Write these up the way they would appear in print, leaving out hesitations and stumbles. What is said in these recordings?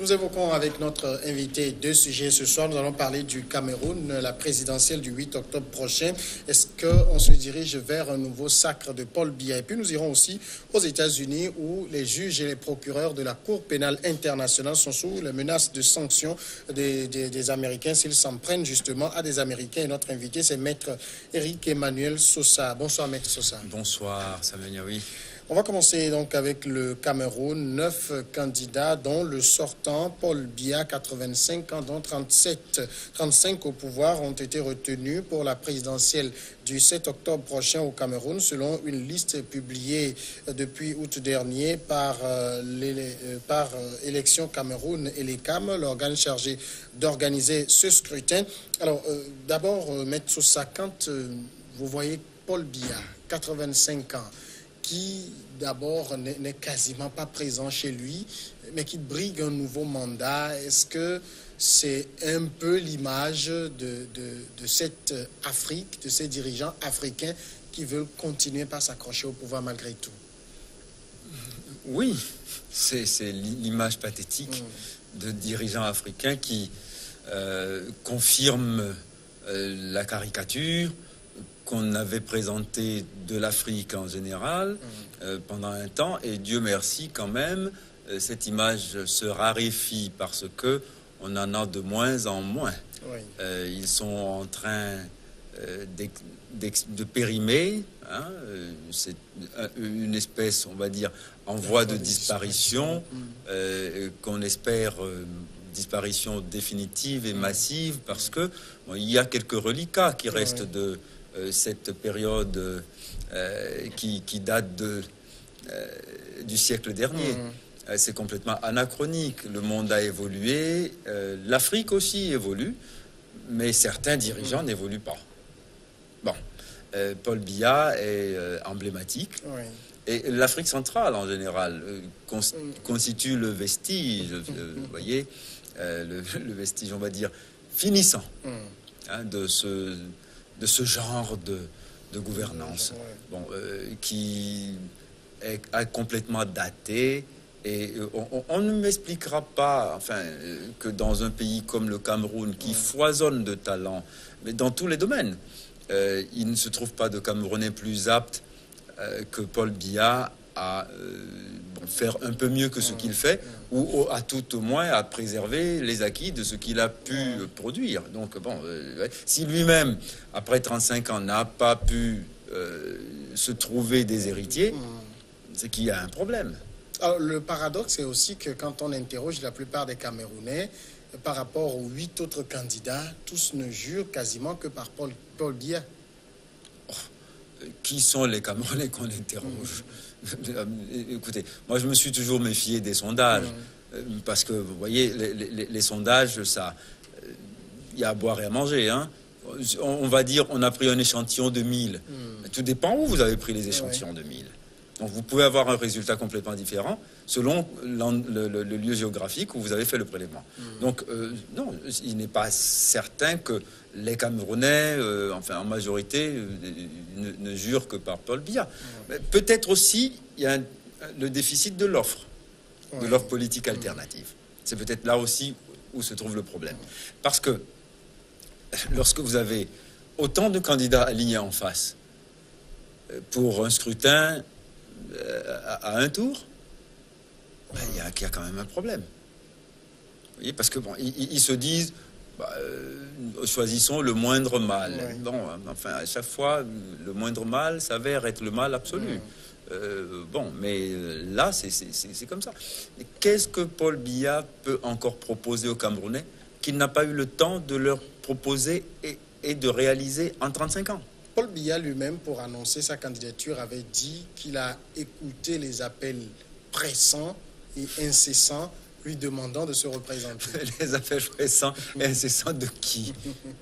Nous évoquons avec notre invité deux sujets ce soir. Nous allons parler du Cameroun, la présidentielle du 8 octobre prochain. Est-ce qu'on se dirige vers un nouveau sacre de Paul Biya? Et puis nous irons aussi aux États-Unis où les juges et les procureurs de la Cour pénale internationale sont sous la menace de sanctions des Américains s'ils s'en prennent justement à des Américains. Et notre invité, c'est Maître Éric Emmanuel Sosa. Bonsoir, Maître Sosa. Bonsoir, Samuel Niaoui. On va commencer donc avec le Cameroun. 9 candidats, dont le sortant, Paul Biya, 85 ans, dont 35 au pouvoir, ont été retenus pour la présidentielle du 7 octobre prochain au Cameroun, selon une liste publiée depuis août dernier par Élections Cameroun et l'ECAM, l'organe chargé d'organiser ce scrutin. Alors, d'abord, Maître Sosa, quand vous voyez Paul Biya, 85 ans, qui d'abord n'est quasiment pas présent chez lui, mais qui brigue un nouveau mandat, est-ce que c'est un peu l'image de cette Afrique, de ces dirigeants africains qui veulent continuer par s'accrocher au pouvoir malgré tout? Oui, c'est l'image pathétique de dirigeants africains qui confirment la caricature qu'on avait présenté de l'Afrique en général pendant un temps, et Dieu merci quand même, cette image se raréfie parce que on en a de moins en moins. Oui. Ils sont en train de périmer, hein, c'est une espèce, on va dire, en voie de disparition, qu'on espère disparition définitive et massive, parce que bon, il y a quelques reliquats qui restent de cette période qui date du siècle dernier. C'est complètement anachronique. Le monde a évolué, l'Afrique aussi évolue, mais certains dirigeants n'évoluent pas. Bon, Paul Biya est emblématique, et l'Afrique centrale en général constitue le vestige, vous voyez, le vestige, on va dire, finissant hein, de ce genre de gouvernance, bon, qui est complètement daté. Et on ne m'expliquera pas, enfin, que dans un pays comme le Cameroun, qui foisonne de talents, mais dans tous les domaines, il ne se trouve pas de Camerounais plus apte que Paul Biya à faire un peu mieux que ce qu'il fait, ou à tout au moins à préserver les acquis de ce qu'il a pu produire. Donc bon, si lui-même, après 35 ans, n'a pas pu se trouver des héritiers, c'est qu'il y a un problème. Alors, le paradoxe, c'est aussi que quand on interroge la plupart des Camerounais, par rapport aux 8 autres candidats, tous ne jurent quasiment que par Paul Biya. Qui sont les Camerounais qu'on interroge? Écoutez, moi je me suis toujours méfié des sondages, parce que vous voyez, les sondages, ça, il y a à boire et à manger, hein. On va dire, on a pris un échantillon de 1000. Tout dépend où vous avez pris les échantillons de 1000. Donc vous pouvez avoir un résultat complètement différent selon le lieu géographique où vous avez fait le prélèvement. Donc non, il n'est pas certain que les Camerounais, enfin en majorité, ne jurent que par Paul Biya. Peut-être aussi il y a le déficit de l'offre, de l'offre politique alternative. C'est peut-être là aussi où se trouve le problème. Parce que lorsque vous avez autant de candidats alignés en face pour un scrutin à un tour, il y a quand même un problème. Vous voyez, parce que bon, ils se disent, choisissons le moindre mal. Bon, enfin, à chaque fois, le moindre mal s'avère être le mal absolu. Bon, mais là, c'est comme ça. Mais qu'est-ce que Paul Biya peut encore proposer aux Camerounais qu'il n'a pas eu le temps de leur proposer et de réaliser en 35 ans? Paul Biya lui-même, pour annoncer sa candidature, avait dit qu'il a écouté les appels pressants et incessants lui demandant de se représenter. Les appels pressants et incessants de qui?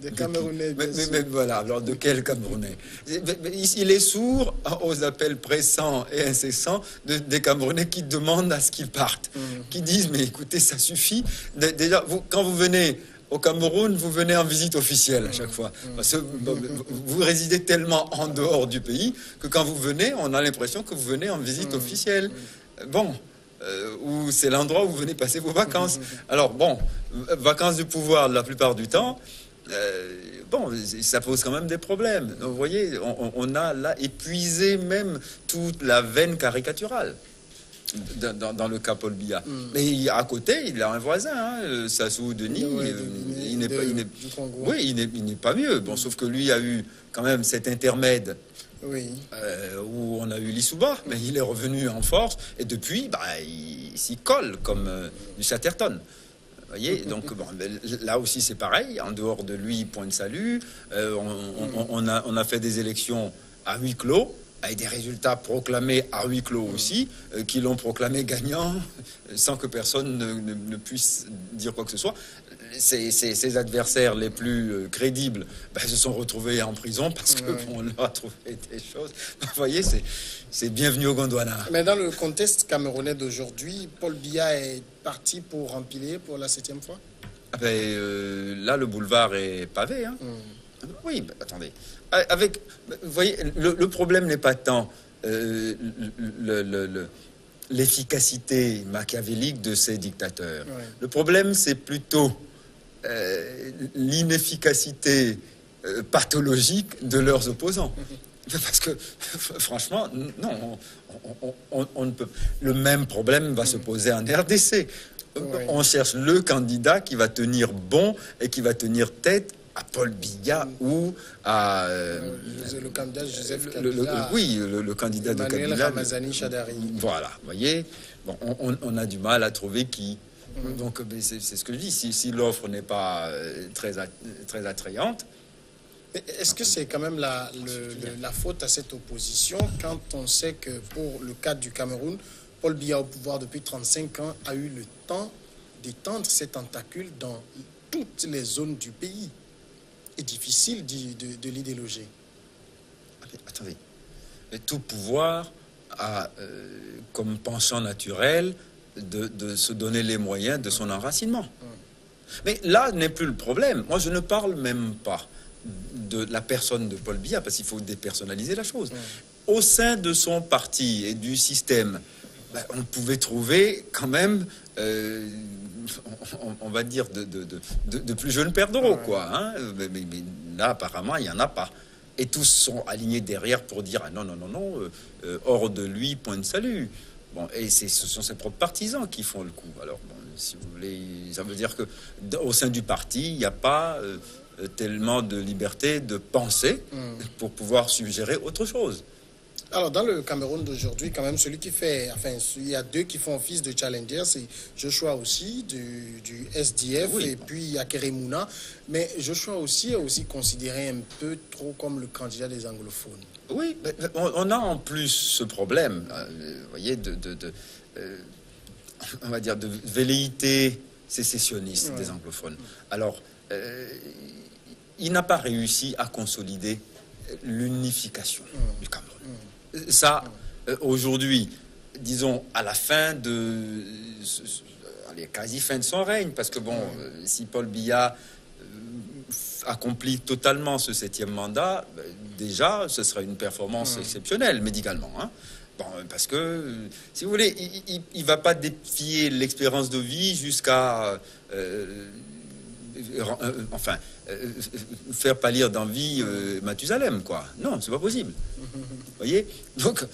Des Camerounais. Mais voilà, alors de quel Camerounais? Il est sourd aux appels pressants et incessants des Camerounais qui demandent à ce qu'ils partent, qui disent, mais écoutez, ça suffit. Déjà, quand vous venez au Cameroun, vous venez en visite officielle à chaque fois. Parce que vous résidez tellement en dehors du pays que quand vous venez, on a l'impression que vous venez en visite officielle. Bon, où c'est l'endroit où vous venez passer vos vacances. Alors bon, vacances du pouvoir la plupart du temps, bon, ça pose quand même des problèmes. Donc, vous voyez, on a là épuisé même toute la veine caricaturale. Dans le cas Paul Biya. Mais à côté, il a un voisin, hein, Sassou Denis. Il n'est pas mieux. Bon, sauf que lui a eu quand même cet intermède où on a eu l'Issouba, mais il est revenu en force et depuis, il s'y colle comme du Chatterton. Vous voyez, donc bon, là aussi c'est pareil. En dehors de lui, point de salut. On a fait des élections à huis clos, avec des résultats proclamés à huis clos aussi, qui l'ont proclamé gagnant, sans que personne ne puisse dire quoi que ce soit. Ses adversaires les plus crédibles se sont retrouvés en prison parce qu'on leur a trouvé des choses. Vous voyez, c'est bienvenu au Gondwana. Mais dans le contexte camerounais d'aujourd'hui, Paul Biya est parti pour empiler pour la 7e fois. Là, le boulevard est pavé. Hein. Oui, attendez. Vous voyez, le problème n'est pas tant l'efficacité machiavélique de ces dictateurs. Le problème, c'est plutôt l'inefficacité pathologique de leurs opposants. Parce que, franchement, non, on ne peut... Le même problème va se poser en RDC. On cherche le candidat qui va tenir bon et qui va tenir tête à Paul Biya ou à... le candidat Joseph Kabila. Le candidat de Kabila. Emmanuel Ramazani Shadari. Voilà, vous voyez, bon, on a du mal à trouver qui... Donc, c'est ce que je dis. Si l'offre n'est pas très attrayante... Est-ce que c'est quand même la faute à cette opposition quand on sait que pour le cadre du Cameroun, Paul Biya au pouvoir depuis 35 ans a eu le temps d'étendre ses tentacules dans toutes les zones du pays? C'est difficile de l'y déloger. Attendez. Mais tout pouvoir a comme penchant naturel de se donner les moyens de son enracinement. Mais là n'est plus le problème. Moi, je ne parle même pas de la personne de Paul Biya, parce qu'il faut dépersonnaliser la chose. Au sein de son parti et du système, on pouvait trouver quand même, on va dire, de plus jeunes perdreaux, quoi. Hein, mais là, apparemment, il n'y en a pas. Et tous sont alignés derrière pour dire non, hors de lui, point de salut. Bon, et ce sont ses propres partisans qui font le coup. Alors, bon, si vous voulez, ça veut dire que au sein du parti, il n'y a pas tellement de liberté de penser pour pouvoir suggérer autre chose. Alors, dans le Cameroun d'aujourd'hui, quand même, celui qui fait... Enfin, il y a deux qui font office de challenger. C'est Joshua aussi, du SDF, et puis il y a Keremouna. Mais Joshua aussi est aussi considéré un peu trop comme le candidat des anglophones. Oui, on a en plus ce problème, vous voyez, on va dire, de velléité sécessionniste des anglophones. Alors, il n'a pas réussi à consolider l'unification du Cameroun. Ça, aujourd'hui, disons, à la fin quasi fin de son règne, parce que bon, si Paul Biya accomplit totalement ce 7e mandat, déjà, ce serait une performance exceptionnelle médicalement. Hein. Bon, parce que, si vous voulez, il va pas défier l'expérience de vie jusqu'à... faire pâlir d'envie Mathusalem, quoi. Non, c'est pas possible. Vous voyez? Donc,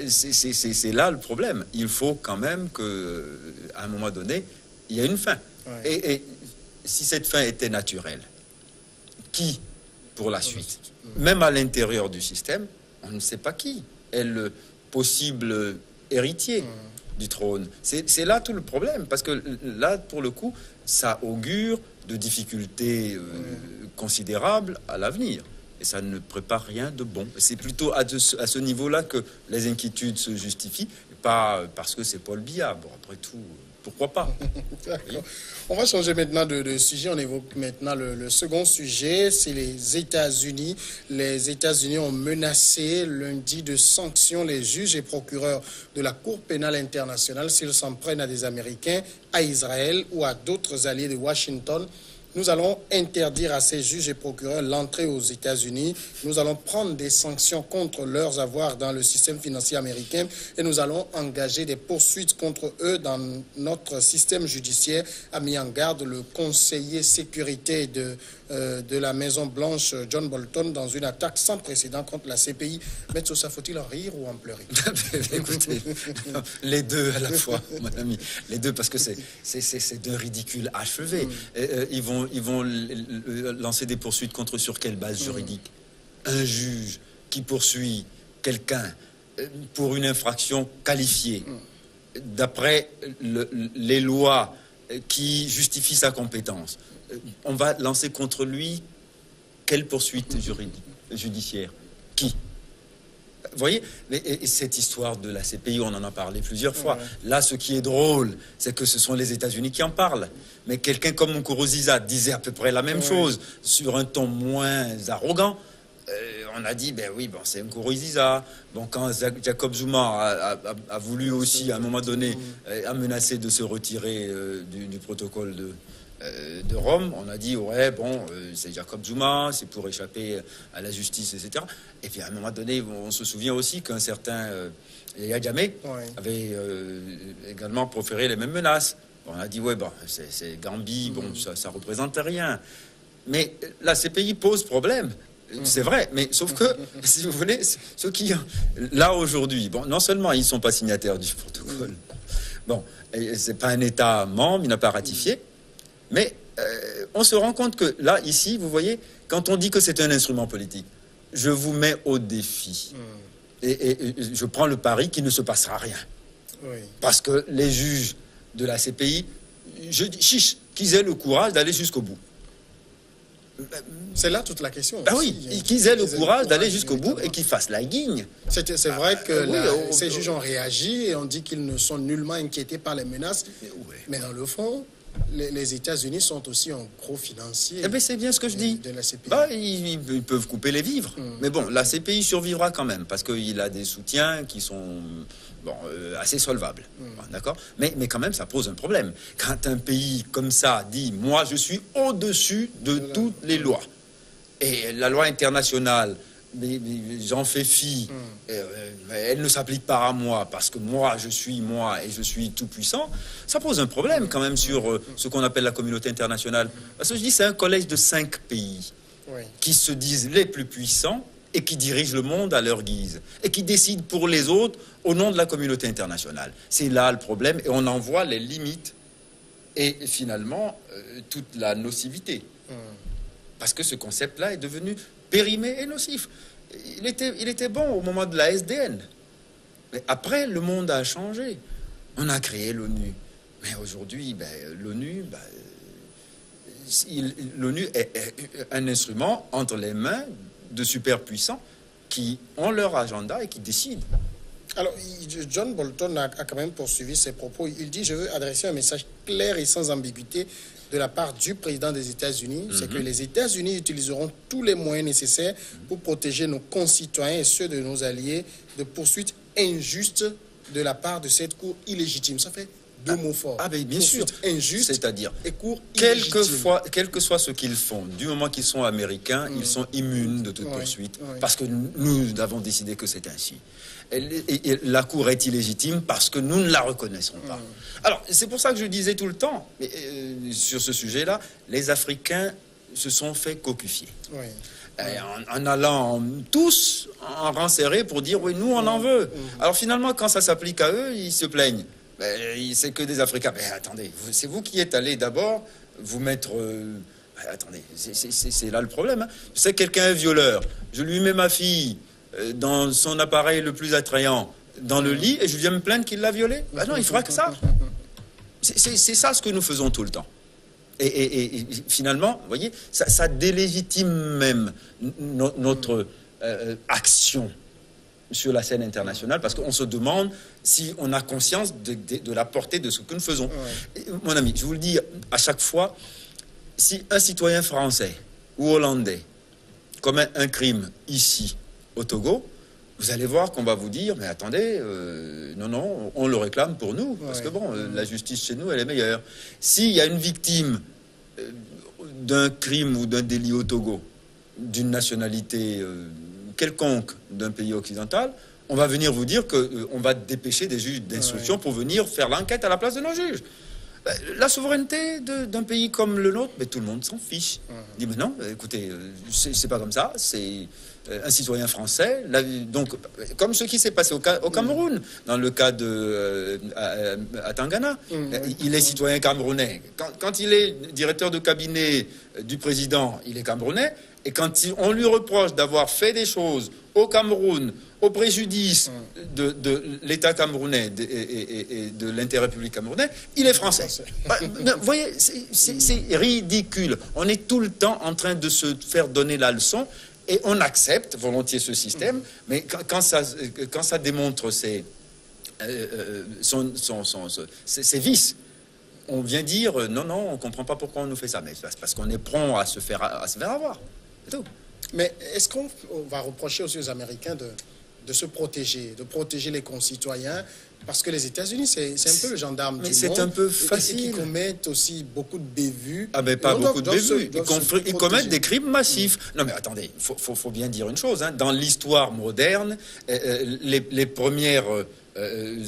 c'est là le problème. Il faut quand même que, à un moment donné, il y a une fin. Et si cette fin était naturelle, qui, pour la suite, même à l'intérieur du système, on ne sait pas qui est le possible héritier du trône. C'est là tout le problème, parce que là, pour le coup, ça augure de difficultés considérables à l'avenir. Et ça ne prépare rien de bon. C'est plutôt à ce niveau-là que les inquiétudes se justifient, pas parce que c'est Paul Biya. Bon, après tout, pourquoi pas? D'accord. On va changer maintenant de sujet. On évoque maintenant le second sujet, c'est les États-Unis. Les États-Unis ont menacé lundi de sanctions les juges et procureurs de la Cour pénale internationale s'ils s'en prennent à des Américains, à Israël ou à d'autres alliés de Washington Nous allons interdire à ces juges et procureurs l'entrée aux États-Unis. Nous allons prendre des sanctions contre leurs avoirs dans le système financier américain et nous allons engager des poursuites contre eux dans notre système judiciaire, a mis en garde le conseiller sécurité de la Maison-Blanche, John Bolton, dans une attaque sans précédent contre la CPI. Mais tout ça, faut-il en rire ou en pleurer? Écoutez, les deux à la fois, mon ami. Les deux, parce que c'est de ridicule achevé. Ils vont lancer des poursuites contre sur quelle base juridique? Un juge qui poursuit quelqu'un pour une infraction qualifiée, d'après les lois qui justifient sa compétence, on va lancer contre lui quelle poursuite judiciaire? Qui? Vous voyez, et cette histoire de la CPI, on en a parlé plusieurs fois. Là, ce qui est drôle, c'est que ce sont les États-Unis qui en parlent. Mais quelqu'un comme Nkurunziza disait à peu près la même chose, sur un ton moins arrogant. On a dit, ben oui, bon, c'est Nkurunziza. Bon, quand Jacob Zuma a voulu aussi, à un moment donné, a menacé de se retirer du protocole de Rome, on a dit, ouais, bon, c'est Jacob Zuma, c'est pour échapper à la justice, etc. Et puis à un moment donné, on se souvient aussi qu'un certain Yahya Jammeh avait également proféré les mêmes menaces. On a dit, ouais, bon, c'est Gambie, bon, ça représente rien. Mais la CPI pose problème. C'est vrai, mais sauf que, si vous voulez, ceux qui, là aujourd'hui, bon, non seulement ils ne sont pas signataires du protocole, bon, c'est pas un État membre, il n'a pas ratifié, mais on se rend compte que là, ici, vous voyez, quand on dit que c'est un instrument politique, je vous mets au défi. Et je prends le pari qu'il ne se passera rien. Parce que les juges de la CPI, je dis, chiche, qu'ils aient le courage d'aller jusqu'au bout. C'est là toute la question. Ah oui, qu'ils aient le courage d'aller jusqu'au bout et qu'ils fassent la guigne. C'est vrai que ces juges ont réagi et ont dit qu'ils ne sont nullement inquiétés par les menaces. Mais dans le fond, les États-Unis sont aussi un gros financier. Eh bien, c'est bien ce que je dis. De la CPI. Bah, ils peuvent couper les vivres. Mais bon, la CPI survivra quand même parce qu'il a des soutiens qui sont assez solvables. D'accord ? Mais quand même, ça pose un problème. Quand un pays comme ça dit « Moi, je suis au-dessus de toutes les lois », et la loi internationale, j'en fais fi, elle ne s'applique pas à moi parce que moi, je suis moi et je suis tout puissant, ça pose un problème quand même sur ce qu'on appelle la communauté internationale. Parce que je dis, c'est un collège de 5 pays qui se disent les plus puissants et qui dirigent le monde à leur guise et qui décident pour les autres au nom de la communauté internationale. C'est là le problème et on en voit les limites et finalement toute la nocivité. Parce que ce concept-là est devenu périmé et nocif. Il était bon au moment de la SDN. Mais après, le monde a changé. On a créé l'ONU. Mais aujourd'hui, l'ONU est un instrument entre les mains de superpuissants qui ont leur agenda et qui décident. Alors, John Bolton a quand même poursuivi ses propos. Il dit, je veux adresser un message clair et sans ambiguïté de la part du président des États-Unis, c'est que les États-Unis utiliseront tous les moyens nécessaires pour protéger nos concitoyens et ceux de nos alliés de poursuites injustes de la part de cette cour illégitime. Ça fait deux mots forts. Ah ben bien sûr, injuste, c'est-à-dire et cour quel que soit ce qu'ils font, du moment qu'ils sont américains, ils sont immunes de toute poursuite, parce que nous avons décidé que c'est ainsi. Et la Cour est illégitime parce que nous ne la reconnaissons pas. Alors, c'est pour ça que je disais tout le temps, sur ce sujet-là, les Africains se sont fait cocufier. En allant tous en rang serré pour dire, oui, nous, on en veut. Alors, finalement, quand ça s'applique à eux, ils se plaignent. C'est que des Africains. Mais attendez, c'est vous qui êtes allés d'abord vous mettre... attendez, c'est là le problème. Hein. C'est quelqu'un est violeur. Je lui mets ma fille dans son appareil le plus attrayant dans le lit et je viens me plaindre qu'il l'a violée. Non, il fera que ça. C'est ça ce que nous faisons tout le temps. Et finalement, vous voyez, ça délégitime même notre action sur la scène internationale parce qu'on se demande si on a conscience de la portée de ce que nous faisons. Mon ami, je vous le dis à chaque fois, si un citoyen français ou hollandais commet un crime ici au Togo, vous allez voir qu'on va vous dire, mais attendez, non, on le réclame pour nous, parce que bon, la justice chez nous, elle est meilleure. S'il y a une victime d'un crime ou d'un délit au Togo, d'une nationalité quelconque d'un pays occidental, on va venir vous dire qu'on va dépêcher des juges d'instruction pour venir faire l'enquête à la place de nos juges. La souveraineté d'un pays comme le nôtre, mais tout le monde s'en fiche. Il dit, mais non, écoutez, c'est pas comme ça, c'est un citoyen français, donc, comme ce qui s'est passé au Cameroun, dans le cas à Tangana. Il est citoyen camerounais. Quand il est directeur de cabinet du président, il est camerounais, et quand on lui reproche d'avoir fait des choses au Cameroun, au préjudice de l'État camerounais et de l'interrépublique camerounais, il est français. Vous voyez, c'est ridicule. On est tout le temps en train de se faire donner la leçon et on accepte volontiers ce système, mais quand ça démontre ses vices, on vient dire non, on ne comprend pas pourquoi on nous fait ça, mais c'est parce qu'on est prompt à se faire avoir. C'est tout. Mais est-ce qu'on va reprocher aussi aux Américains de se protéger, de protéger les concitoyens, parce que les États-Unis, c'est un peu le gendarme du monde. C'est un peu facile. Et qui commettent aussi beaucoup de bévues. Ah, mais pas beaucoup de bévues. Ils commettent des crimes massifs. Non, mais attendez, il faut bien dire une chose. Hein. Dans l'histoire moderne, les premières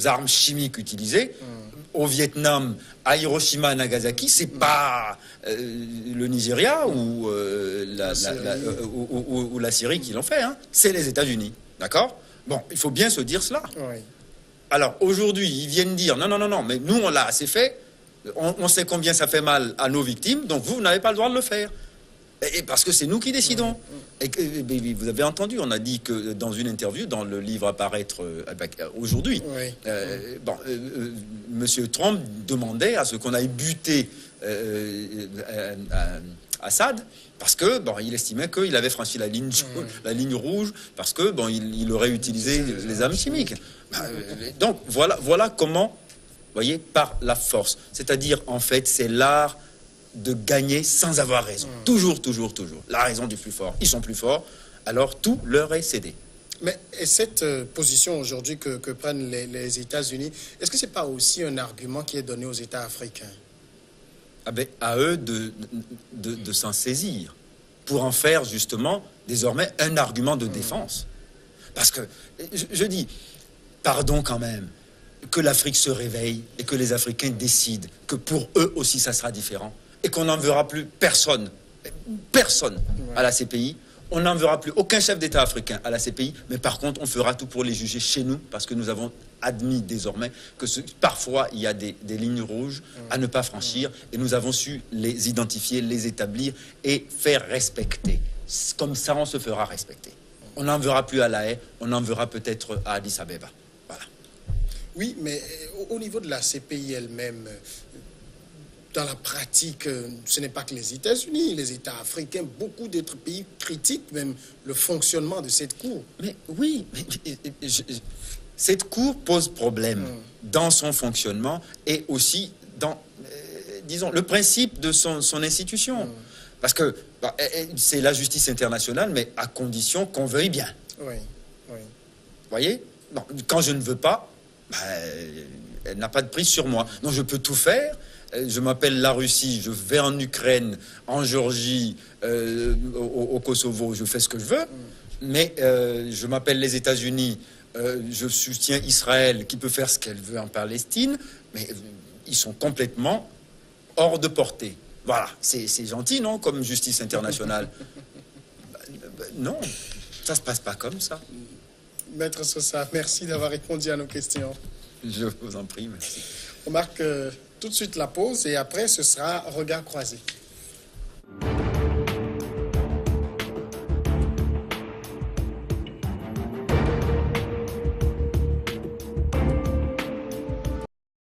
armes chimiques utilisées, au Vietnam, à Hiroshima, Nagasaki, c'est pas le Nigeria ou la Syrie qui l'ont fait. Hein. C'est les États-Unis. D'accord ? Bon, il faut bien se dire cela. Oui. Alors, aujourd'hui, ils viennent dire, non, mais nous, on l'a assez fait, on sait combien ça fait mal à nos victimes, donc vous n'avez pas le droit de le faire. Et parce que c'est nous qui décidons. Et vous avez entendu, on a dit que dans une interview, dans le livre à paraître aujourd'hui, Monsieur Trump demandait à ce qu'on aille buter Assad, parce que il estimait qu'il avait franchi la ligne rouge, parce que il aurait utilisé les armes chimiques. Donc voilà comment, vous voyez, par la force. C'est-à-dire, en fait, c'est l'art de gagner sans avoir raison. Toujours. La raison du plus fort. Ils sont plus forts, alors tout leur est cédé. Mais cette position aujourd'hui que prennent les États-Unis, est-ce que c'est pas aussi un argument qui est donné aux États africains? À eux de s'en saisir pour en faire justement désormais un argument de défense. Parce que, je dis, pardon quand même, que l'Afrique se réveille et que les Africains décident que pour eux aussi ça sera différent et qu'on n'enverra plus personne à la CPI. On n'enverra plus aucun chef d'État africain à la CPI, mais par contre, on fera tout pour les juger chez nous, parce que nous avons admis désormais que parfois, il y a des lignes rouges à ne pas franchir, et nous avons su les identifier, les établir et faire respecter. Comme ça, on se fera respecter. On n'en verra plus à La Haye, on en verra peut-être à Addis Abeba. Voilà. Oui, mais au niveau de la CPI elle-même, dans la pratique, ce n'est pas que les États-Unis, les États africains, beaucoup d'autres pays critiquent même le fonctionnement de cette cour. Mais oui, cette cour pose problème dans son fonctionnement et aussi dans, disons, le principe de son institution. Parce que c'est la justice internationale, mais à condition qu'on veuille bien. Oui. Vous voyez ? Quand je ne veux pas, elle n'a pas de prise sur moi. Donc je peux tout faire. Je m'appelle la Russie, je vais en Ukraine, en Géorgie, au Kosovo, je fais ce que je veux. Mais je m'appelle les États-Unis, je soutiens Israël qui peut faire ce qu'elle veut en Palestine, mais ils sont complètement hors de portée. Voilà, c'est gentil, non, comme justice internationale. Non, ça se passe pas comme ça. Maître Sosa, merci d'avoir répondu à nos questions. Je vous en prie, merci. On marque tout de suite la pause et après ce sera regard croisé.